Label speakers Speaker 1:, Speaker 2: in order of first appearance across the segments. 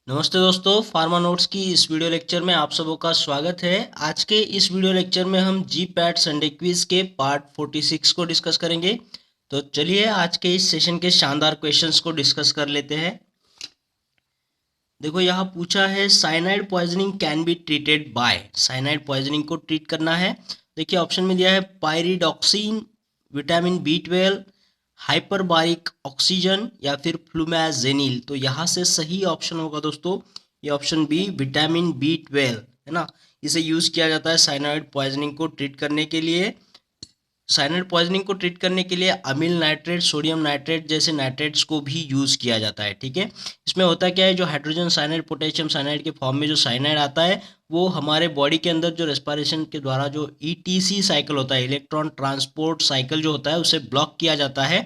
Speaker 1: नमस्ते दोस्तों, pharma notes की इस वीडियो लेक्चर में आप सबों का स्वागत है। आज के इस वीडियो लेक्चर में हम जी पैट संडे क्विज के पार्ट 46 को डिस्कस करेंगे। तो चलिए आज के इस सेशन के शानदार क्वेश्चंस को डिस्कस कर लेते हैं। देखो यहाँ पूछा है, cyanide poisoning can be treated by. Cyanide poisoning को ट्रीट करना है। देखिए ऑप्शन में दिया है पायरिडॉक्सिन, विटामिन बी 12, हाइपरबारिक ऑक्सीजन या फिर फ्लूमाजेनिल। तो यहाँ से सही ऑप्शन होगा दोस्तों ये ऑप्शन बी, विटामिन बी 12, है ना। इसे यूज़ किया जाता है साइनाइड पॉइजनिंग को ट्रीट करने के लिए। साइनाइड पॉइजनिंग को ट्रीट करने के लिए अमील नाइट्रेट, सोडियम नाइट्रेट जैसे नाइट्रेट्स को भी यूज़ किया जाता है। ठीक है, इसमें होता क्या है, जो हाइड्रोजन साइनाइड, पोटेशियम साइनाइड के फॉर्म में जो साइनाइड आता है वो हमारे बॉडी के अंदर जो रेस्पिरेशन के द्वारा जो ईटीसी साइकिल होता है, इलेक्ट्रॉन ट्रांसपोर्ट साइकिल जो होता है, उसे ब्लॉक किया जाता है।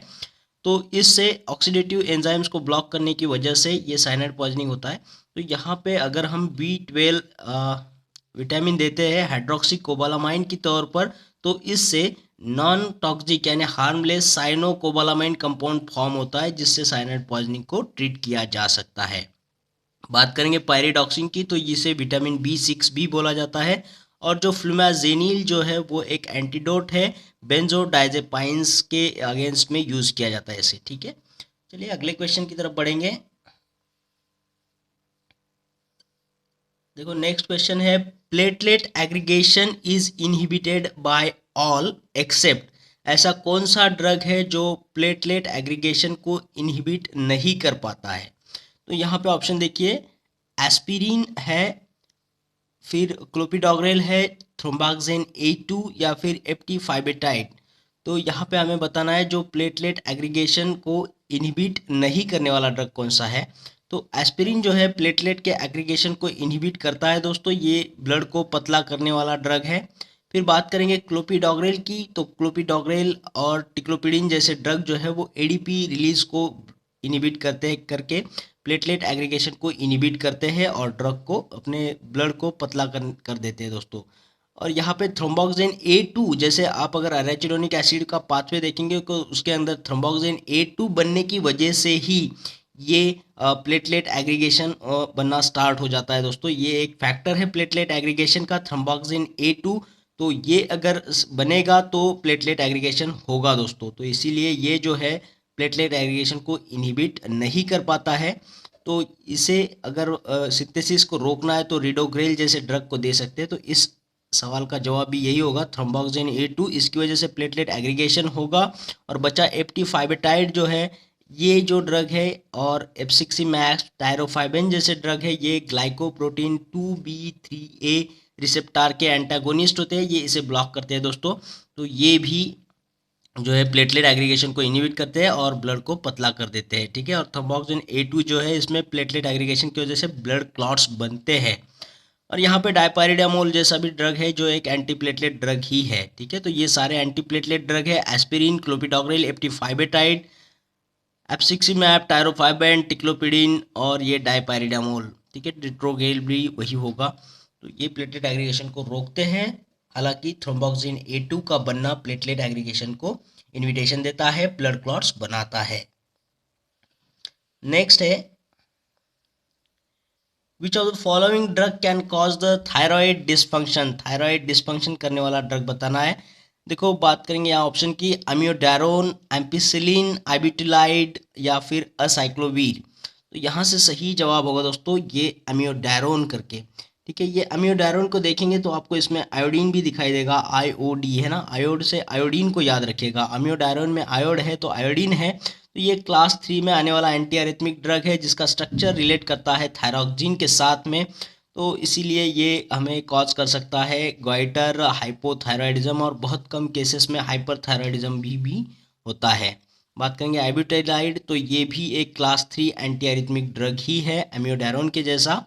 Speaker 1: तो इससे ऑक्सीडेटिव एंजाइम्स को ब्लॉक करने की वजह से ये साइनाइड पॉइजनिंग होता है। तो यहाँ पे अगर हम बी 12 विटामिन देते हैं हाइड्रोक्सी कोबालामाइन की तौर पर, तो इससे नॉन टॉक्सिक यानी हार्मलेस साइनोकोबालामाइन कंपाउंड फॉर्म होता है, जिससे साइनाइड पॉइजनिंग को ट्रीट किया जा सकता है। बात करेंगे पायरिडॉक्सिन की, तो इसे विटामिन बी 6 भी बोला जाता है। और जो फ्लूमाजेनिल जो है वो एक एंटीडोट है, बेंजोडाइजेपाइंस के अगेंस्ट में यूज किया जाता है इसे। ठीक है, चलिए अगले क्वेश्चन की तरफ बढ़ेंगे। देखो नेक्स्ट क्वेश्चन है, platelet aggregation is inhibited by all except. ऐसा कौन सा ड्रग है जो प्लेटलेट एग्रीगेशन को इनहिबिट नहीं कर पाता है। तो यहाँ पे ऑप्शन देखिए, एस्पिरिन है, फिर क्लोपिडोग्रेल है, थ्रोम्बाक्सिन A2 या फिर एप्टीफाइबेटाइड। तो यहाँ पे हमें बताना है जो प्लेटलेट एग्रीगेशन को इनहिबिट नहीं करने वाला ड्रग कौन सा है। तो एस्पिरिन जो है प्लेटलेट के एग्रीगेशन को इनहिबिट करता है दोस्तों, ये ब्लड को पतला करने वाला ड्रग है। फिर बात करेंगे क्लोपिडोग्रेल की, तो क्लोपिडोग्रेल और टिक्लोपिडिन जैसे ड्रग जो है वो एडीपी रिलीज को इनहिबिट करते हैं करके प्लेटलेट एग्रीगेशन को इनहिबिट करते हैं और ड्रग को, अपने ब्लड को पतला कर देते हैं दोस्तों। और यहाँ पे थ्रोम्बोक्सिन A2, जैसे आप अगर एराचिडोनिक एसिड का पाथवे देखेंगे तो उसके अंदर थ्रोम्बोक्सिन A2 बनने की वजह से ही ये प्लेटलेट एग्रीगेशन बनना स्टार्ट हो जाता है दोस्तों। ये एक फैक्टर है प्लेटलेट एग्रीगेशन का, थ्रोम्बोक्सिन A2। तो ये अगर बनेगा तो प्लेटलेट एग्रीगेशन होगा दोस्तों। तो इसीलिए ये जो है प्लेटलेट एग्रीगेशन को इनहिबिट नहीं कर पाता है। तो इसे अगर सिंथेसिस को रोकना है तो रिडोग्रेल जैसे ड्रग को दे सकते हैं। तो इस सवाल का जवाब भी यही होगा, थ्रोम्बोक्सिन A2। इसकी वजह से प्लेटलेट एग्रीगेशन होगा। और बचा एप्टीफाइबेटाइड जो है, ये जो ड्रग है, और एप्सिक्सिमैक्स, टायरोफाइबेन जैसे ड्रग है, ये ग्लाइकोप्रोटीन 2B3A रिसेप्टार के एंटागोनिस्ट होते हैं, ये इसे ब्लॉक करते हैं दोस्तों। तो ये भी जो है प्लेटलेट एग्रीगेशन को इनहिबिट करते हैं और ब्लड को पतला कर देते हैं। ठीक है, और थ्रोम्बोक्सिन A2 जो है, इसमें प्लेटलेट एग्रीगेशन की वजह से ब्लड क्लॉट्स बनते हैं। और यहाँ पे डायपाइरिडामोल जैसा भी ड्रग है जो एक एंटीप्लेटलेट ड्रग ही है। ठीक है, तो ये सारे एंटीप्लेटलेट ड्रग है, एस्पिरिन, क्लोपिडोग्रेल, एप्टीफाइबेटाइड, एप्सिक्सिमैब, टायरोफाइबेन, टिक्लोपिडिन और ये डायपाइरिडामोल। ठीक है, डिट्रोगेल भी वही होगा। तो ये प्लेटलेट एग्रीगेशन को रोकते हैं। हालांकि थ्रोम्बोक्सिन A2 का बनना प्लेटलेट एग्रीगेशन को इनविटेशन देता है, ब्लड क्लॉट्स बनाता है। नेक्स्ट है, विच of the following drug can cause the thyroid dysfunction. Thyroid dysfunction करने वाला ड्रग बताना है। देखो बात करेंगे यहाँ ऑप्शन की, अमियोडारोन, एम्पिसिलिन, आइबिटिलाइड या फिर असाइक्लोवीर। तो यहाँ से सही जवाब होगा दोस्तों ये अमियोडारोन करके। ठीक है, ये अमियोडारोन को देखेंगे तो आपको इसमें आयोडीन भी दिखाई देगा, आईओडी है ना, आयोड से आयोडीन को याद रखिएगा। अमियोडारोन में आयोड है तो आयोडीन है। तो ये क्लास 3 में आने वाला एंटी एरिथमिक ड्रग है, जिसका स्ट्रक्चर रिलेट करता है थायरॉक्सिन के साथ में। तो इसीलिए ये हमें कॉज कर सकता है गॉइटर, हाइपोथायरॉयडिज्म, और बहुत कम केसेस में हाइपरथायरॉयडिज्म भी होता है। बात करेंगे आइब्यूटाइलाइड, तो ये भी एक क्लास 3 एंटी एरिथमिक ड्रग ही है एमियोडारोन के जैसा।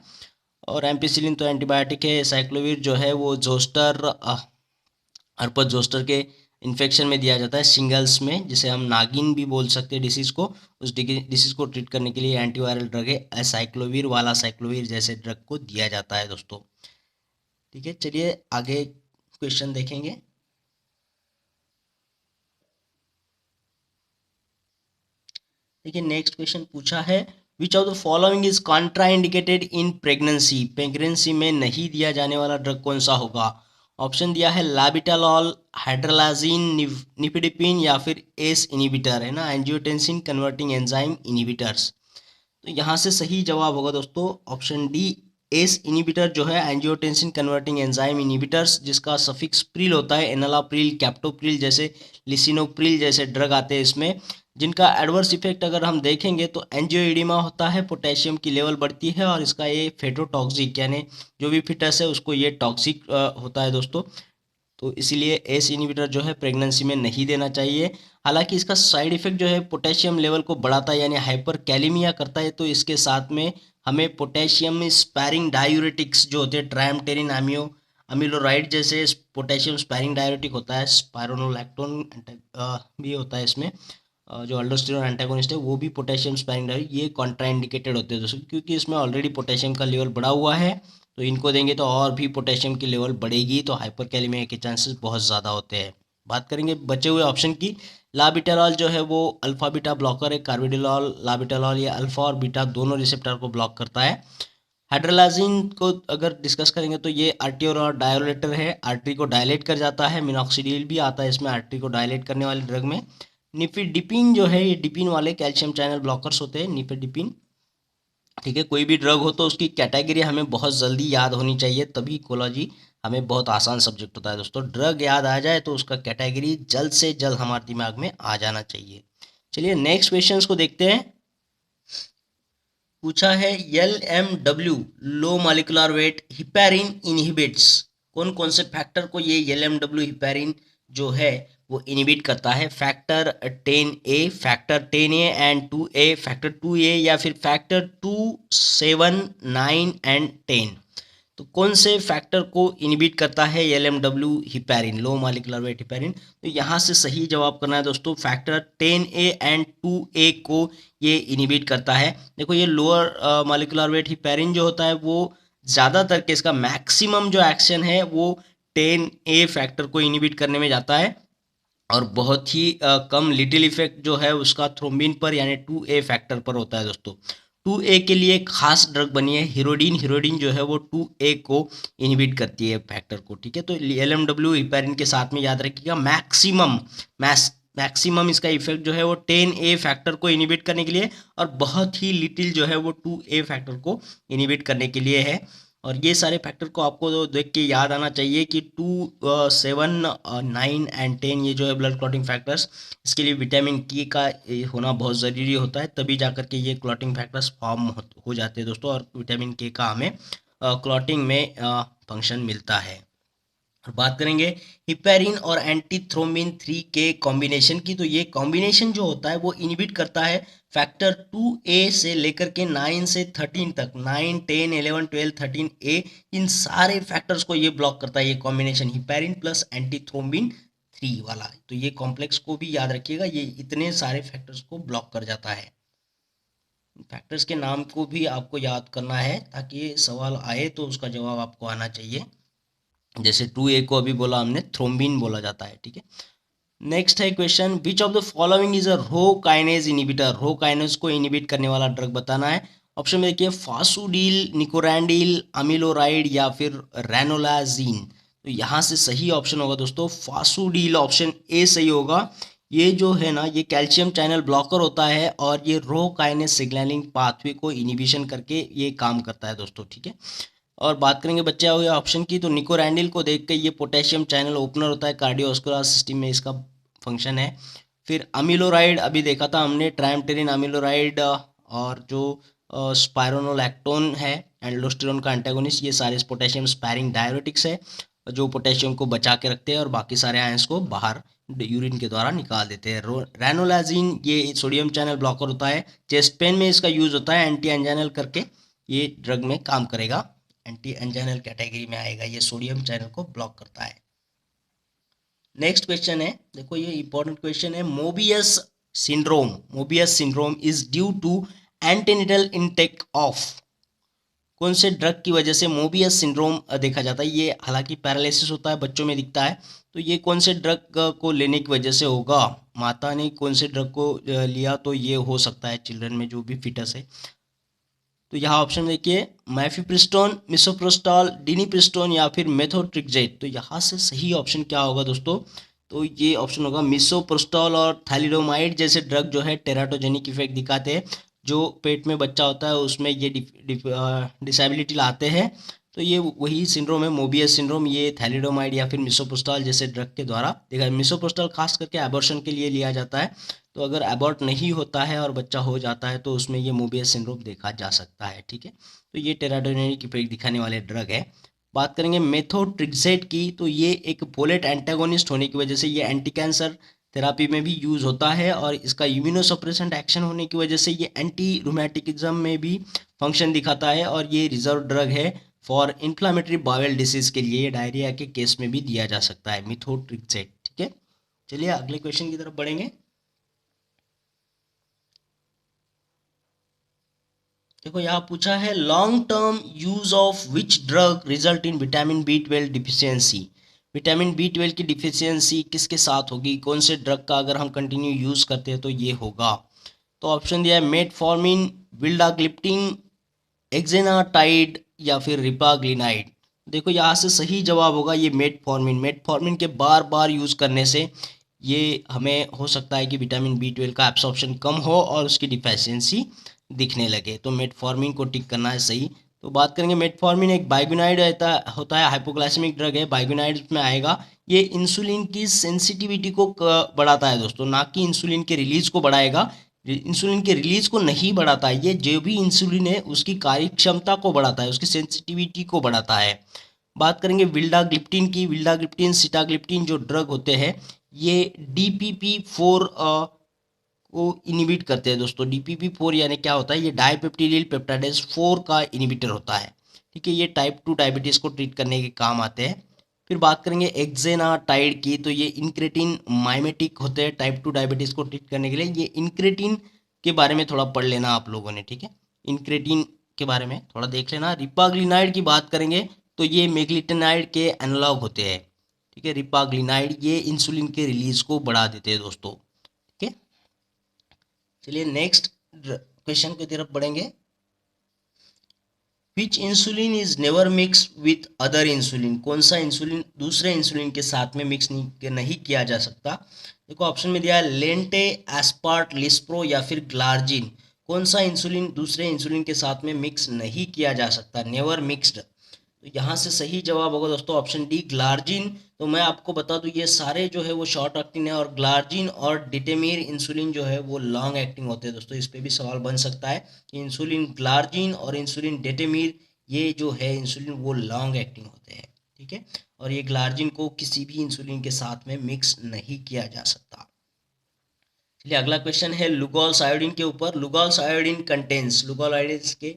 Speaker 1: और एम्पिसिलिन तो एंटीबायोटिक है। साइक्लोविर जो है वो जोस्टर, हर्पस जोस्टर के इन्फेक्शन में दिया जाता है, सिंगल्स में, जिसे हम नागिन भी बोल सकते हैं डिसीज़ को। उस डिसीज़ को ट्रीट करने के लिए एंटीवायरल ड्रग है एसाइक्लोविर वाला, साइक्लोविर जैसे ड्रग को दिया जाता है दोस्तों। ठीक है, चलिए आगे क्वेश्चन देखेंगे। देखिए नेक्स्ट क्वेश्चन पूछा है, विच of the following is contraindicated in pregnancy, pregnancy में नहीं दिया जाने वाला ड्रग कौन सा होगा? ऑप्शन दिया है लाबिटालॉल, हाइड्रोलाजीन, निफिडिपिन या फिर एस इनिबिटर, है ना, एंजियोटेंसिन कन्वर्टिंग एंजाइम इनिबिटर्स। तो यहाँ से सही जवाब होगा दोस्तों ऑप्शन डी, एस इनिबिटर जो है एंजियोटेंसिन कन्वर्टिंग एंजाइम इनिबिटर्स, जिसका सफिक्स प्रिल होता है, एनालाप्रिल, कैप्टोप्रिल जैसे, लिसिनोप्रिल जैसे ड्रग आते हैं इसमें, जिनका एडवर्स इफेक्ट अगर हम देखेंगे तो एंजियोइडिमा होता है, पोटेशियम की लेवल बढ़ती है और इसका ये फेटोटॉक्सिक यानी जो भी फिटस है उसको ये टॉक्सिक होता है दोस्तों। तो इसीलिए एस इनिबिटर जो है प्रेगनेंसी में नहीं देना चाहिए। हालांकि इसका साइड इफेक्ट जो है पोटेशियम लेवल को बढ़ाता है यानी हाइपर कैलेमिया करता है, तो इसके साथ में हमें पोटेशियम स्पैरिंग डायूरेटिक्स जो होते हैं, ट्रायमटेरिन अमीलोराइड जैसे पोटेशियम स्पैरिंग डायूरेटिक होता है, स्पाइरोनोलैक्टोन भी होता है इसमें, जो अल्डोस्टेरोन एंटागोनिस्ट है वो भी पोटेशियम स्पैरिंग डायूरेटिक, ये कॉन्ट्राइंडिकेटेड होते हैं दोस्तों, क्योंकि इसमें ऑलरेडी पोटेशियम का लेवल बढ़ा हुआ है, तो इनको देंगे तो और भी पोटेशियम की लेवल बढ़ेगी, तो हाइपरकैलेमिया के चांसेस बहुत ज़्यादा होते हैं। बात करेंगे बचे हुए ऑप्शन की, लाबिटालॉल जो है वो अल्फा बीटा ब्लॉकर है, कार्बिडोलॉल, लाबिटालॉल ये अल्फा और बीटा दोनों रिसेप्टर को ब्लॉक करता है। हाइड्रोलाजिन को अगर डिस्कस करेंगे तो ये आर्टियोर और डायलेटर है, आर्टरी को डायलेट कर जाता है, मिनॉक्सिडिल भी आता है इसमें आर्टरी को डायलेट करने वाले ड्रग में। निफिडिपिन जो है ये डिपिन वाले कैल्शियम चैनल ब्लॉकर्स होते हैं, निफिडिपिन, ठीक है। कोई भी ड्रग हो तो उसकी कैटेगरी हमें बहुत जल्दी याद होनी चाहिए, तभी इकोलॉजी हमें बहुत आसान सब्जेक्ट होता है दोस्तों। ड्रग याद आ जाए तो उसका कैटेगरी जल्द से जल्द हमारे दिमाग में आ जाना चाहिए। चलिए नेक्स्ट क्वेश्चंस को देखते हैं। पूछा है LMW low molecular weight heparin inhibits, कौन कौन से फैक्टर को ये LMW हिपैरिन जो है वो इनहिबिट करता है? Factor 10A, factor 10A and 2A, factor 2A या फिर फैक्टर 2, 7, 9 एंड 10। तो कौन से फैक्टर को इनहिबिट करता है LMW heparin, low molecular weight heparin? तो यहाँ से सही जवाब करना है दोस्तों, फैक्टर 10A एंड 2A को ये इनहिबिट करता है। देखो ये लोअर मॉलिक्यूलर वेट हिपैरिन जो होता है वो ज़्यादातर केस का मैक्सिमम जो एक्शन है वो 10A फैक्टर को इनहिबिट करने में जाता है, और बहुत ही कम लिटिल इफेक्ट जो है उसका थ्रोम्बिन पर यानी 2A फैक्टर पर होता है दोस्तों। 2A के लिए एक खास ड्रग बनी है हिरोडिन, हिरोडिन जो है वो 2A को इनहिबिट करती है फैक्टर को, ठीक है। तो LMW हिपैरिन के साथ में याद रखिएगा मैक्सिमम इसका इफेक्ट जो है वो 10A फैक्टर को इनहिबिट करने के लिए, और बहुत ही लिटिल जो है वो 2A फैक्टर को इनहिबिट करने के लिए है। और ये सारे फैक्टर को आपको तो देख के याद आना चाहिए कि 2, 7, 9 एंड 10 ये जो है ब्लड क्लॉटिंग फैक्टर्स, इसके लिए विटामिन के का होना बहुत ज़रूरी होता है, तभी जाकर के ये क्लॉटिंग फैक्टर्स फॉर्म हो जाते हैं दोस्तों, और विटामिन के का हमें क्लॉटिंग में फंक्शन मिलता है। और बात करेंगे हिपैरिन और एंटीथ्रोम्बिन 3 के कॉम्बिनेशन की, तो ये कॉम्बिनेशन जो होता है वो इनहिबिट करता है फैक्टर 2A से लेकर के 9 से 13 तक, 9, 10, 11, 12, 13A, इन सारे फैक्टर्स को ये ब्लॉक करता है, ये कॉम्बिनेशन हिपैरिन प्लस एंटीथ्रोम्बिन 3 वाला। तो ये कॉम्प्लेक्स को भी याद रखिएगा, ये इतने सारे फैक्टर्स को ब्लॉक कर जाता है। फैक्टर्स के नाम को भी आपको याद करना है ताकि सवाल आए तो उसका जवाब आपको आना चाहिए। जैसे 2A को अभी बोला हमने, थ्रोम्बिन बोला जाता है, ठीक है। नेक्स्ट है question, which of the following is a Rho kinase inhibitor, Rho kinase को इनिबिट करने वाला ड्रग बताना है। ऑप्शन में देखिए फासुडील, निकोरैंडिल, अमीलोराइड या फिर रैनोलाजीन। तो यहाँ से सही ऑप्शन होगा दोस्तों फासुडील, ऑप्शन ए सही होगा। ये जो है ना ये कैल्शियम चैनल ब्लॉकर होता है और ये रो काइनेज सिग्नलिंग पाथवे को इनिबिशन करके ये काम करता है दोस्तों, ठीक है। और बात करेंगे बच्चे हुए ऑप्शन की, तो निकोरैंडिल को देख के ये पोटेशियम चैनल ओपनर होता है, कार्डियोवास्कुलर सिस्टम में इसका फंक्शन है। फिर अमीलोराइड अभी देखा था हमने, ट्रायमटेरिन अमीलोराइड और जो स्पाइरोनोलैक्टोन है एल्डोस्टेरोन का एंटागोनिस्ट, ये सारे पोटेशियम स्पैरिंग डायरेटिक्स है जो पोटेशियम को बचा के रखते हैं और बाकी सारे आयंस को बाहर यूरिन के द्वारा निकाल देते हैं। रैनोलाजीन ये सोडियम चैनल ब्लॉकर होता है, चेस्ट पेन में इसका यूज होता है, एंटी एंजाइनल करके ये ड्रग में काम करेगा, एंटी एंजाइनल कैटेगरी में आएगा, ये सोडियम चैनल को ब्लॉक करता है। नेक्स्ट क्वेश्चन है, देखो ये इंपॉर्टेंट क्वेश्चन है, Moebius syndrome is due to antenatal intake of, कौन से ड्रग की वजह से मोबियस सिंड्रोम देखा जाता है? ये हालांकि पैरालिसिस होता है, बच्चों में दिखता है, तो ये कौन से ड्रग को लेने की वजह से होगा? माता ने कौन से ड्रग को लिया तो ये हो सकता है चिल्ड्रन में जो भी फिटस है। तो यहाँ ऑप्शन देखिए, मैफिप्रिस्टोन, मिसोप्रोस्टॉल, डिनीप्रिस्टोन या फिर मेथोट्रिक्सेट। तो यहाँ से सही ऑप्शन क्या होगा दोस्तों? तो ये ऑप्शन होगा मिसोप्रोस्टॉल और थैलिडोमाइड जैसे ड्रग जो है टेराटोजेनिक इफेक्ट दिखाते हैं, जो पेट में बच्चा होता है उसमें ये डिसेबिलिटी लाते हैं। तो ये वही सिंड्रोम है, मोबियस सिंड्रोम, ये थैलिडोमाइड या फिर मिसोप्रोस्टॉल जैसे ड्रग के द्वारा देखा। मिसोप्रोस्टॉल खास करके एबॉर्शन के लिए लिया जाता है। तो अगर एबॉर्ट नहीं होता है और बच्चा हो जाता है तो उसमें ये मोबियस सिंड्रोम देखा जा सकता है, ठीक है। तो ये टेराटोजेनिक इफेक्ट दिखाने वाले ड्रग है। बात करेंगे मेथोट्रिक्सेट की, तो ये एक फोलेट एंटागोनिस्ट होने की वजह से ये एंटी कैंसर थेरापी में भी यूज़ होता है, और इसका इम्यूनोसप्रेसेंट एक्शन होने की वजह से ये एंटी रूमेटिज्म में भी फंक्शन दिखाता है, और ये रिजर्व ड्रग है फॉर इन्फ्लामेटरी बावेल डिसीज के लिए, डायरिया के केस में भी दिया जा सकता है मिथोट्रिक्सेट, ठीक है। चलिए अगले क्वेश्चन की तरफ बढ़ेंगे। देखो यहाँ पूछा है, long term use of which drug result in vitamin B12 deficiency. Vitamin B12 की डिफिशियंसी किसके साथ होगी, कौन से ड्रग का अगर हम कंटिन्यू यूज करते हैं तो ये होगा। तो ऑप्शन दिया है मेटफॉर्मिन, विल्डाग्लिप्टिन, एक्जेनाटाइड या फिर रिपाग्लिनाइड। देखो यहाँ से सही जवाब होगा ये मेटफॉर्मिन। मेटफॉर्मिन के बार बार यूज़ करने से ये हमें हो सकता है कि विटामिन B12 का एब्सॉर्प्शन कम हो और उसकी डिफिशियंसी दिखने लगे। तो मेटफॉर्मिन को टिक करना है सही। तो बात करेंगे, मेटफॉर्मिन एक बाइगोनाइड होता है, हाइपोग्लाइसेमिक ड्रग है, बाइगोनाइड में आएगा। ये इंसुलिन की सेंसिटिविटी को बढ़ाता है दोस्तों, ना कि इंसुलिन के रिलीज को बढ़ाएगा। इंसुलिन के रिलीज को नहीं बढ़ाता है, ये जो भी इंसुलिन है उसकी कार्य क्षमता को बढ़ाता है, उसकी सेंसिटिविटी को बढ़ाता है। बात करेंगे विल्डाग्लिप्टिन की, विल्डाग्लिप्टिन, सिटाग्लिप्टिन जो ड्रग होते हैं ये DPP4 को इनिबिट करते हैं दोस्तों। DPP4 यानी क्या होता है, ये डाइपेप्टिडिल पेप्टाइडेज 4 का इनिबिटर होता है, ठीक है। ये टाइप 2 डायबिटीज़ को ट्रीट करने के काम आते हैं। फिर बात करेंगे एक्जेनाटाइड की, तो ये इंक्रेटिन माइमेटिक होते हैं टाइप 2 डायबिटीज़ को ट्रीट करने के लिए। ये इंक्रेटिन के बारे में थोड़ा पढ़ लेना आप लोगों ने, ठीक है। इंक्रेटिन के बारे में थोड़ा देख लेना। रिपाग्लिनाइड की बात करेंगे तो ये मेग्लिटेनाइड के एनालॉग होते हैं, ठीक है। रिपाग्लिनाइड ये इंसुलिन के रिलीज को बढ़ा देते हैं दोस्तों, ठीक है। चलिए नेक्स्ट क्वेश्चन की तरफ बढ़ेंगे। Which insulin is never mix with other insulin. कौन सा इंसुलिन दूसरे इंसुलिन के साथ में मिक्स नहीं किया जा सकता। देखो ऑप्शन में दिया है लेंटे, एस्पार्ट, लिस्प्रो या फिर ग्लार्जिन। कौन सा इंसुलिन दूसरे इंसुलिन के साथ में मिक्स नहीं किया जा सकता, नेवर मिक्स्ड। तो यहाँ से सही जवाब होगा दोस्तों ऑप्शन डी, ग्लार्जिन। तो मैं आपको बता दूं ये सारे जो है वो शॉर्ट एक्टिंग है, और ग्लार्जिन और डिटेमीर इंसुलिन जो है वो लॉन्ग एक्टिंग होते हैं दोस्तों। इस पे भी सवाल बन सकता है कि इंसुलिन ग्लार्जिन और इंसुलिन डिटेमीर ये जो है इंसुलिन वो लॉन्ग एक्टिंग होते हैं, ठीक है। और ये ग्लार्जिन को किसी भी इंसुलिन के साथ में मिक्स नहीं किया जा सकता। चलिए अगला क्वेश्चन है लुगॉल्स आयोडीन के ऊपर। लुगॉल्स आयोडीन कंटेन्स, लुगॉल आयोडीन के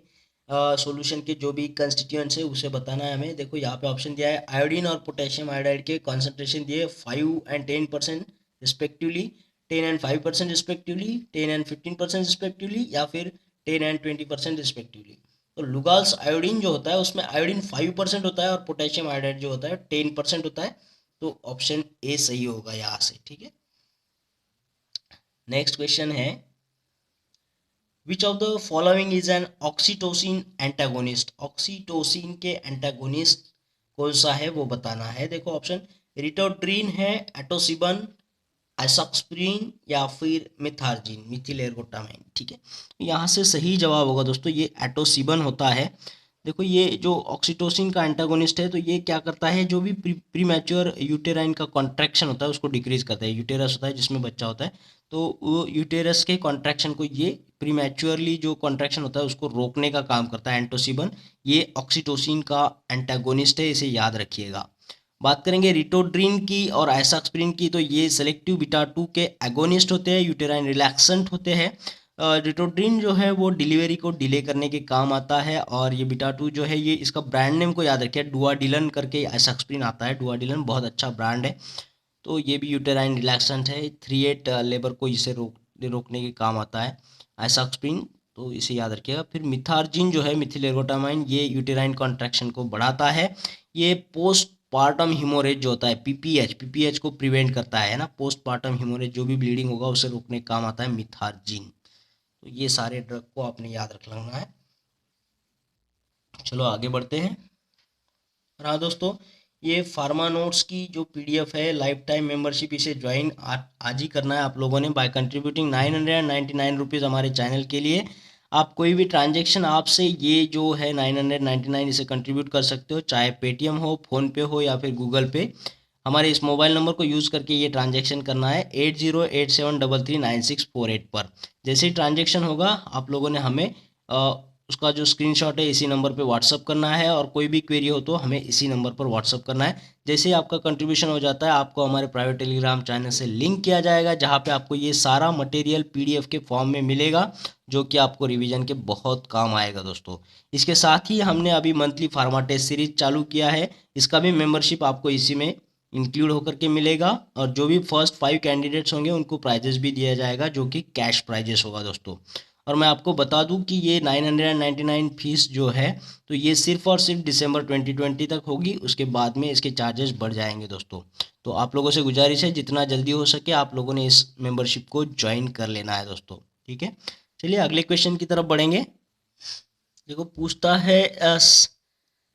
Speaker 1: सॉल्यूशन के जो भी कंस्टिट्यूएंट्स है उसे बताना है हमें। देखो यहाँ पे ऑप्शन दिया है आयोडीन और पोटेशियम आयोडाइड के कॉन्सेंट्रेशन दिए 5 and 10% respectively, 10 and 5% respectively, 10 and 15% respectively, या फिर 10 एंड 20% रिस्पेक्टिवली। तो लुगॉल्स आयोडीन जो होता है उसमें आयोडीन 5% होता है और पोटेशियम आयोडाइड जो होता है 10% होता है। तो ऑप्शन ए सही होगा यहाँ से, ठीक है। नेक्स्ट क्वेश्चन है, विच of the following is an oxytocin antagonist. Oxytocin के एंटागोनिस्ट कौन सा है वो बताना है। देखो ऑप्शन रिटोड्रीन है, एटोसिबन, आइसॉक्सप्रिन या फिर मिथार्जिन, मिथिल एर्गोटामाइन, ठीक है। यहाँ से सही जवाब होगा दोस्तों ये एटोसिबन होता है। देखो ये जो ऑक्सीटोसिन का एंटागोनिस्ट है तो ये क्या करता है, जो भी प्रीमैच्योर यूटेराइन का कॉन्ट्रैक्शन होता है उसको डिक्रीज करता है। यूटेरस होता है जिसमें बच्चा होता है, तो वो यूटेरस के कॉन्ट्रैक्शन को ये प्रीमैच्योरली जो कॉन्ट्रैक्शन होता है उसको रोकने का काम करता है एंटोसिबन। ये ऑक्सीटोसिन का एंटागोनिस्ट है, इसे याद रखिएगा। बात करेंगे रिटोड्रीन की और आइसॉक्सप्रिन की, तो ये सेलेक्टिव बीटा 2 के एगोनिस्ट होते हैं, यूटेराइन रिलैक्सेंट होते हैं। रिटोड्रीन जो है वो डिलीवरी को डिले करने के काम आता है, और ये बीटा 2 जो है ये इसका ब्रांड नेम को याद रखिए, डुआडिलन करके आइसॉक्सप्रिन आता है। डुआडिलन बहुत अच्छा ब्रांड है। तो ये भी यूटेराइन रिलैक्सेंट है, 3/8 लेबर को इसे रोकने के काम आता है आइसॉक्सप्रिन, तो इसे याद रखिएगा। फिर मिथार्जिन जो है, मिथिल एर्गोटामाइन, ये यूटेराइन कॉन्ट्रैक्शन को बढ़ाता है। ये पोस्ट पार्टम हिमोरेज जो होता है, पीपीएच को प्रिवेंट करता है ना, पोस्ट पार्टम हिमोरेज जो भी ब्लीडिंग होगा उसे रोकने का काम आता है मिथार्जिन। तो ये सारे ड्रग को आपने याद रख लेना है। चलो आगे बढ़ते हैं। और हाँ दोस्तों, ये फार्मा नोट्स की जो पीडीएफ है लाइफ टाइम मेंबरशिप, इसे ज्वाइन आज ही करना है आप लोगों ने बाय कंट्रीब्यूटिंग 999 रुपीज़ हमारे चैनल के लिए। आप कोई भी ट्रांजेक्शन आपसे ये जो है 999 इसे कंट्रीब्यूट कर सकते हो, चाहे पेटीएम हो, फ़ोनपे हो या फिर गूगल पे। हमारे इस मोबाइल नंबर को यूज़ करके ये ट्रांजेक्शन करना है 8087339648 पर। जैसे ही ट्रांजेक्शन होगा आप लोगों ने हमें उसका जो स्क्रीनशॉट है इसी नंबर पे व्हाट्सअप करना है, और कोई भी क्वेरी हो तो हमें इसी नंबर पर व्हाट्सअप करना है। जैसे ही आपका कंट्रीब्यूशन हो जाता है आपको हमारे प्राइवेट टेलीग्राम चैनल से लिंक किया जाएगा, जहाँ पे आपको ये सारा मटेरियल पीडीएफ के फॉर्म में मिलेगा, जो कि आपको रिवीजन के बहुत काम आएगा दोस्तों। इसके साथ ही हमने अभी मंथली फार्मा टेस्ट सीरीज चालू किया है, इसका भी मेंबरशिप आपको इसी में इंक्लूड होकर के मिलेगा, और जो भी फर्स्ट 5 कैंडिडेट्स होंगे उनको प्राइजेस भी दिया जाएगा, जो कि कैश प्राइजेस होगा दोस्तों। और मैं आपको बता दूं कि ये 999 फीस जो है, तो ये सिर्फ और सिर्फ दिसंबर 2020 तक होगी, उसके बाद में इसके चार्जेस बढ़ जाएंगे दोस्तों। तो आप लोगों से गुजारिश है जितना जल्दी हो सके आप लोगों ने इस मेंबरशिप को ज्वाइन कर लेना है दोस्तों, ठीक है। चलिए अगले क्वेश्चन की तरफ बढ़ेंगे। देखो पूछता है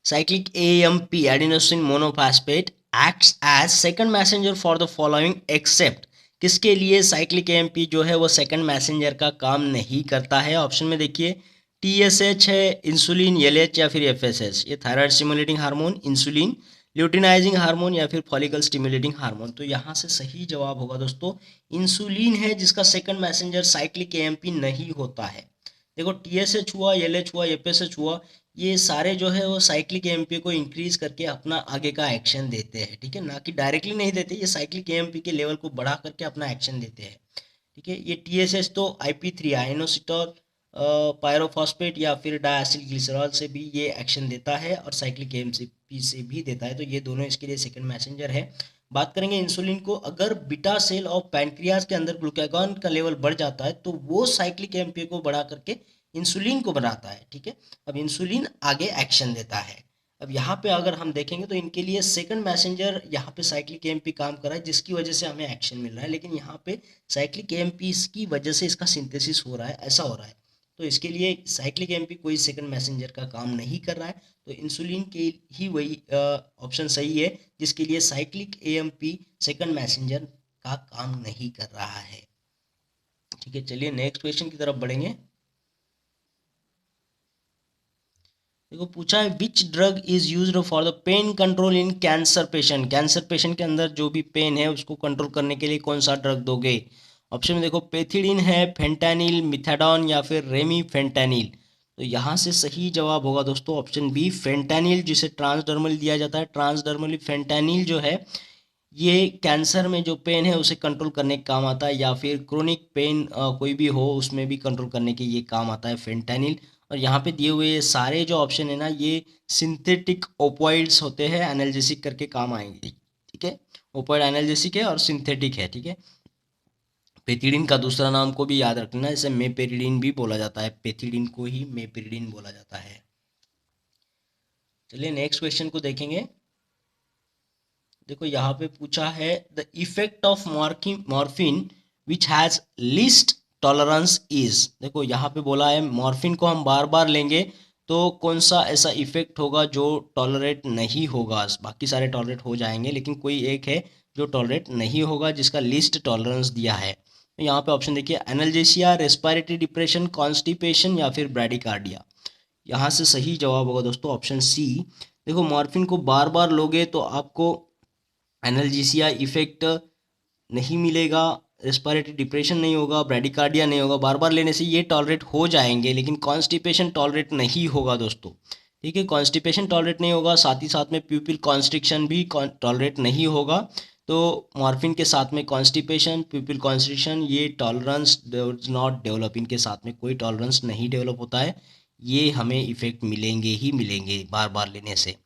Speaker 1: cyclic AMP adenosine monophosphate acts as second messenger for the following except, किसके लिए साइक्लिक AMP जो है वो सेकंड मैसेंजर का काम नहीं करता है। ऑप्शन में देखिए TSH है, इंसुलिन, LH या फिर FSH, ये thyroid stimulating hormone, insulin, luteinizing hormone या फिर फॉलिकल स्टिमुलेटिंग हार्मोन। तो यहाँ से सही जवाब होगा दोस्तों इंसुलिन है, जिसका सेकंड मैसेंजर साइक्लिक AMP नहीं होता है। देखो TSH हुआ, LH हुआ, FSH हुआ, ये सारे जो है वो साइक्लिक एएमपी को इंक्रीज करके अपना आगे का एक्शन देते हैं, ठीक है, ना कि डायरेक्टली नहीं देते, ये साइक्लिक एएमपी के लेवल को बढ़ा करके अपना एक्शन देते हैं, ठीक है। ये TSH तो IP3 आइनोसिटोल पायरोफॉस्फेट या फिर डायसिल ग्लिसरॉल से भी ये एक्शन देता है, और साइक्लिक एएमपी से भी देता है, तो ये दोनों इसके लिए सेकंड मैसेंजर है। बात करेंगे इंसुलिन को, अगर बीटा सेल और पैनक्रियाज के अंदर ग्लूकागॉन का लेवल बढ़ जाता है तो वो साइक्लिक एएमपी को बढ़ा करके इंसुलिन को बनाता है, ठीक है। अब इंसुलिन आगे एक्शन देता है। अब यहाँ पे अगर हम देखेंगे तो इनके लिए सेकंड मैसेंजर यहाँ पे साइक्लिक एएमपी काम कर रहा है, जिसकी वजह से हमें एक्शन मिल रहा है, लेकिन यहाँ पे साइक्लिक एएमपी की वजह से इसका सिंथेसिस हो रहा है, ऐसा हो रहा है। तो इसके लिए साइक्लिक एएमपी कोई सेकंड मैसेंजर का काम नहीं कर रहा है, तो इंसुलिन के ही वही ऑप्शन सही है, जिसके लिए साइक्लिक एएमपी सेकंड मैसेंजर का काम नहीं कर रहा है, ठीक है। चलिए नेक्स्ट क्वेश्चन की तरफ बढ़ेंगे। देखो पूछा है which drug is used for the pain control in cancer patient, cancer patient के अंदर जो भी पेन है उसको कंट्रोल करने के लिए कौन सा ड्रग दोगे। ऑप्शन में देखो पेथिडीन है, फेंटानिल, मिथाडोन या फिर रेमीफेंटानिल। तो यहाँ से सही जवाब होगा दोस्तों ऑप्शन बी फेंटानिल, जिसे ट्रांसडर्मल दिया जाता है। ट्रांसडर्मली फेंटानिल जो है ये कैंसर में जो पेन है उसे कंट्रोल करने के काम आता है, या फिर क्रोनिक पेन कोई भी हो उसमें भी कंट्रोल करने के ये काम आता है फेंटानिल। और यहाँ पे दिए हुए सारे जो ऑप्शन है ना ये सिंथेटिक ओपॉइड्स होते हैं, एनाल्जेसिक करके काम आएंगे, ठीक है। ओपॉइड एनाल्जेसिक है और सिंथेटिक है, ठीक है। पेथिडीन का दूसरा नाम को भी याद रखना, इसे मेपेरिडीन भी बोला जाता है, पेथिडीन को ही मेपेरिडीन बोला जाता है। चलिए नेक्स्ट क्वेश्चन को देखेंगे। देखो यहाँ पे पूछा है the effect of morphine which has least tolerance is. देखो यहाँ पे बोला है मॉर्फिन को हम बार बार लेंगे तो कौन सा ऐसा इफेक्ट होगा जो टॉलरेट नहीं होगा। बाकी सारे टॉलरेट हो जाएंगे लेकिन कोई एक है जो टॉलरेट नहीं होगा, जिसका लीस्ट टॉलरेंस दिया है। तो यहाँ पे ऑप्शन देखिए एनाल्जेसिया, रेस्पिरेटरी डिप्रेशन, कॉन्स्टिपेशन या फिर ब्रैडिकार्डिया। यहाँ से सही जवाब होगा दोस्तों ऑप्शन सी। देखो मॉर्फिन को बार बार लोगे तो आपको एनाल्जेसिया इफेक्ट नहीं मिलेगा, रेस्पिरेटरी डिप्रेशन नहीं होगा, ब्रैडिकार्डिया नहीं होगा। बार बार लेने से ये टॉलरेट हो जाएंगे, लेकिन कॉन्स्टिपेशन टॉलरेट नहीं होगा दोस्तों, ठीक है। कॉन्स्टिपेशन टॉलरेट नहीं होगा, साथ ही साथ में प्यूपिल कॉन्स्ट्रिक्शन भी टॉलरेट नहीं होगा। तो मॉर्फिन के साथ में कॉन्स्टिपेशन, प्यूपिल कॉन्स्ट्रिक्शन, ये टॉलरेंस डज नॉट डेवलप, इनके साथ में कोई टॉलरेंस नहीं डेवलप होता है। ये हमें इफेक्ट मिलेंगे ही मिलेंगे बार बार लेने से।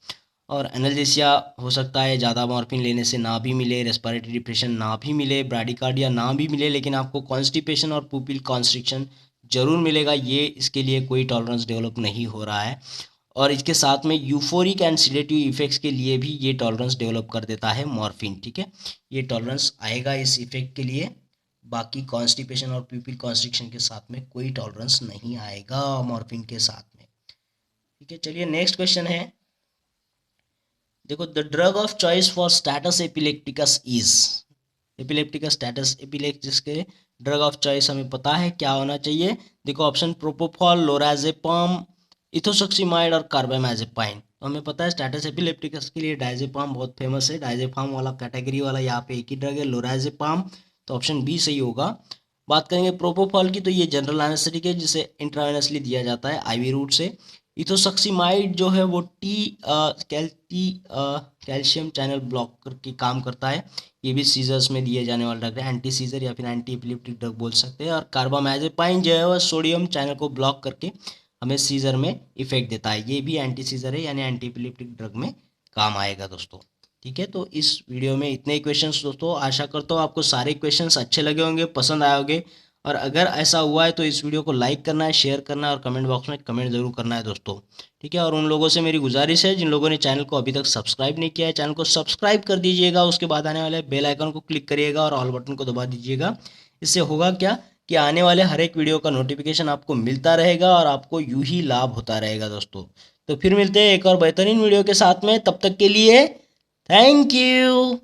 Speaker 1: और एनाल्जेसिया हो सकता है ज़्यादा मॉर्फिन लेने से ना भी मिले, रेस्पिरेटरी डिप्रेशन ना भी मिले, ब्रैडिकार्डिया ना भी मिले, लेकिन आपको कॉन्स्टिपेशन और पुपिल कॉन्स्ट्रिक्शन जरूर मिलेगा। ये इसके लिए कोई टॉलरेंस डेवलप नहीं हो रहा है। और इसके साथ में यूफोरिक एंड सिडेटिव इफेक्ट्स के लिए भी ये टॉलरेंस डेवलप कर देता है मॉर्फिन, ठीक है। ये टॉलरेंस आएगा इस इफेक्ट के लिए, बाकी कॉन्स्टिपेशन और पुपिल कॉन्स्ट्रिक्शन के साथ में कोई टॉलरेंस नहीं आएगा मॉर्फिन के साथ में। ठीक है, चलिए नेक्स्ट क्वेश्चन है, देखो the drug of choice for status epilepticus is, epilepticus status epilepticus के ड्रग ऑफ चॉइस हमें पता है क्या होना चाहिए। देखो ऑप्शन प्रोपोफॉल, लोराजेपाम, इथोसक्सीमाइड और कार्बामेज़ेपाइन। तो हमें पता है स्टैटस एपिलेप्टिकस के लिए डायजेपाम बहुत फेमस है, डायजेपाम वाला कैटेगरी वाला यहाँ पे एक ही ड्रग है लोराजेपाम, तो ऑप्शन बी सही होगा। बात करेंगे प्रोपोफॉल की, तो ये जनरल एनेस्थेटिक है जिसे इंट्रावेनसली दिया जाता है आईवी रूट से। इथोसक्सीमाइड जो है वो कैल्शियम चैनल ब्लॉकर की काम करता है, ये भी सीजर्स में दिए जाने वाला ड्रग है, एंटी सीजर या फिर एंटी एपिलेप्टिक ड्रग बोल सकते हैं। और कार्बामेज़ेपाइन जो है वह सोडियम चैनल को ब्लॉक करके हमें सीजर में इफेक्ट देता है, ये भी एंटी सीजर है यानी एंटी एपिलेप्टिक ड्रग में काम आएगा दोस्तों। ठीक है, तो इस वीडियो में इतने ही क्वेश्चंस दोस्तों, आशा करता हूँ आपको सारे क्वेश्चंस अच्छे लगे होंगे, पसंद आए होंगे। और अगर ऐसा हुआ है तो इस वीडियो को लाइक करना है, शेयर करना है और कमेंट बॉक्स में कमेंट जरूर करना है दोस्तों। ठीक है, और उन लोगों से मेरी गुजारिश है जिन लोगों ने चैनल को अभी तक सब्सक्राइब नहीं किया है, चैनल को सब्सक्राइब कर दीजिएगा, उसके बाद आने वाले बेल आइकन को क्लिक करिएगा और ऑल बटन को दबा दीजिएगा। इससे होगा क्या कि आने वाले हर एक वीडियो का नोटिफिकेशन आपको मिलता रहेगा और आपको यूं ही लाभ होता रहेगा दोस्तों। तो फिर मिलते हैं एक और बेहतरीन वीडियो के साथ में, तब तक के लिए थैंक यू।